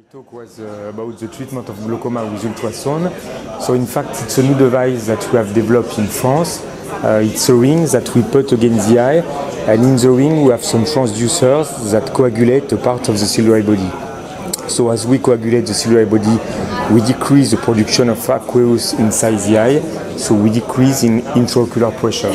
My talk was about the treatment of glaucoma with ultrasound. So in fact it's a new device that we have developed in France. It's a ring that we put against the eye, and in the ring we have some transducers that coagulate a part of the ciliary body. So as we coagulate the ciliary body, we decrease the production of aqueous inside the eye, so we decrease in intraocular pressure.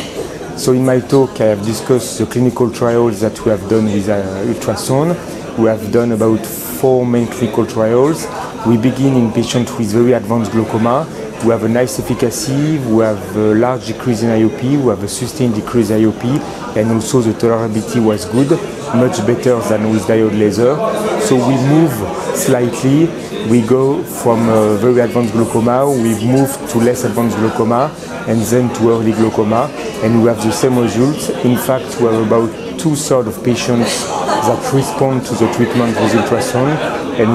So in my talk I have discussed the clinical trials that we have done with ultrasound. We have done about 4 main clinical trials. We begin in patients with very advanced glaucoma. We have a nice efficacy, we have a large decrease in IOP, we have a sustained decrease in IOP, and also the tolerability was good, much better than with diode laser. So we move slightly, we go from very advanced glaucoma, we move to less advanced glaucoma, and then to early glaucoma, and we have the same results. In fact, we have about 2/3 of patients that respond to the treatment with ultrasound, and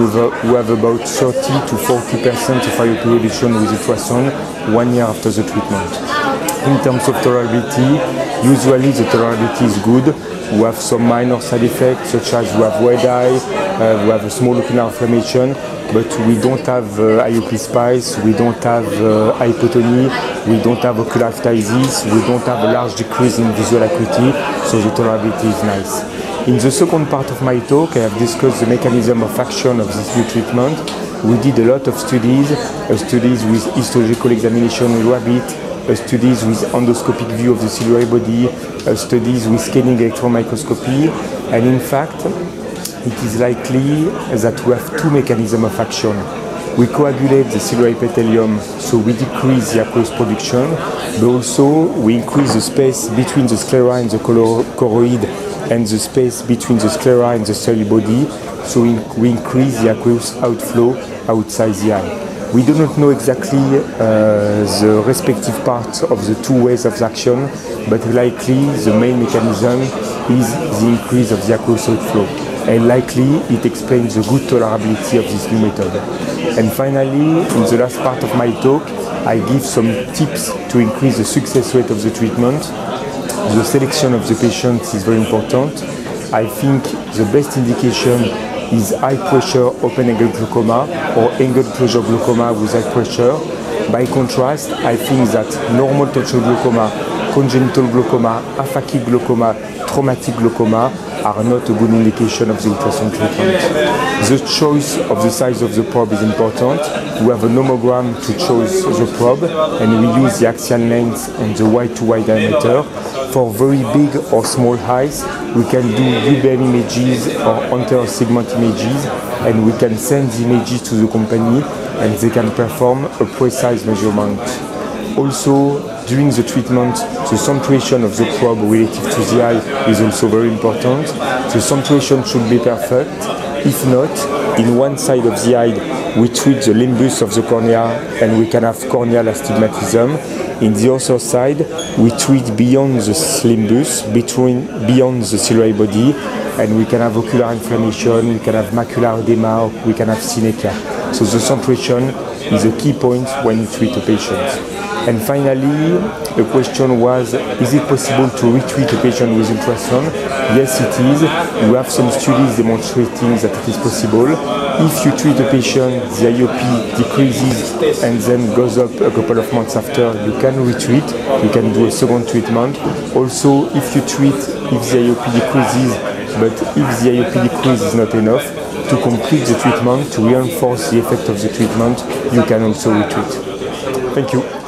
we have about 30 to 40% of IOP reduction with ultrasound 1 year after the treatment. In terms of tolerability, usually the tolerability is good. We have some minor side effects such as we have red eye, we have a small ocular inflammation, but we don't have IOP spice, we don't have hypotony, we don't have ocular phthisis, we don't have a large decrease in visual acuity, so the tolerability is nice. In the second part of my talk, I have discussed the mechanism of action of this new treatment. We did a lot of studies with histological examination in rabbit, studies with endoscopic view of the ciliary body, studies with scanning electron microscopy, and in fact, it is likely that we have 2 mechanisms of action. We coagulate the ciliary epithelium, so we decrease the aqueous production, but also we increase the space between the sclera and the choroid, and the space between the sclera and the cellular body, so we increase the aqueous outflow outside the eye. We do not know exactly the respective parts of the 2 ways of action, but likely the main mechanism is the increase of the aqueous outflow, and likely it explains the good tolerability of this new method. And finally, in the last part of my talk, I give some tips to increase the success rate of the treatment. The selection of the patients is very important. I think the best indication is high pressure open-angle glaucoma or angle closure glaucoma with high pressure. By contrast, I think that normal tortuous glaucoma, congenital glaucoma, aphakic glaucoma, traumatic glaucoma are not a good indication of the ultrasound treatment. The choice of the size of the probe is important. We have a nomogram to choose the probe, and we use the axial length and the wide-to-wide diameter. For very big or small eyes, we can do UBM images or anterior segment images, and we can send the images to the company, and they can perform a precise measurement. Also, during the treatment, the centration of the probe relative to the eye is also very important. The centration should be perfect. If not, in one side of the eye, we treat the limbus of the cornea, and we can have corneal astigmatism. In the other side, we treat beyond the limbus, beyond the ciliary body, and we can have ocular inflammation, we can have macular edema, we can have synechia. So the centration is a key point when you treat a patient. And finally, the question was, is it possible to retreat a patient with ultrasound? Yes, it is. We have some studies demonstrating that it is possible. If you treat a patient, the IOP decreases and then goes up a couple of months after, you can retreat, you can do a second treatment. Also, if you treat, if the IOP decreases, but if the IOP decrease is not enough, to complete the treatment, to reinforce the effect of the treatment, you can also retreat. Thank you.